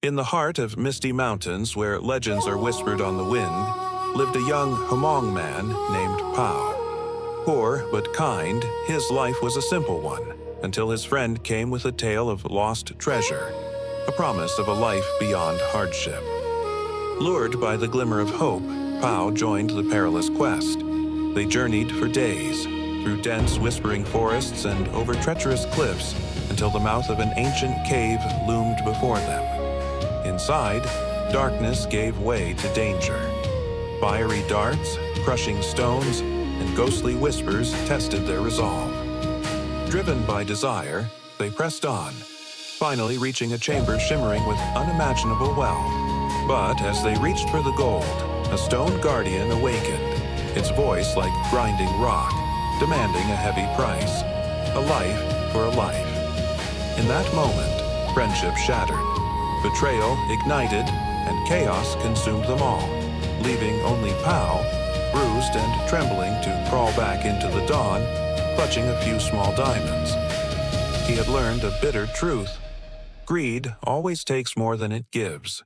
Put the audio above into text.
In the heart of misty mountains, where legends are whispered on the wind, lived a young Hmong man named Pao. Poor but kind, his life was a simple one, until his friend came with a tale of lost treasure, a promise of a life beyond hardship. Lured by the glimmer of hope, Pao joined the perilous quest. They journeyed for days, through dense whispering forests and over treacherous cliffs, until the mouth of an ancient cave loomed before them. Inside, darkness gave way to danger. Fiery darts, crushing stones, and ghostly whispers tested their resolve. Driven by desire, they pressed on, finally reaching a chamber shimmering with unimaginable wealth. But as they reached for the gold, a stone guardian awakened, its voice like grinding rock, demanding a heavy price, a life for a life. In that moment, friendship shattered. Betrayal ignited, and chaos consumed them all, leaving only Pao, bruised and trembling to crawl back into the dawn, clutching a few small diamonds. He had learned a bitter truth. Greed always takes more than it gives.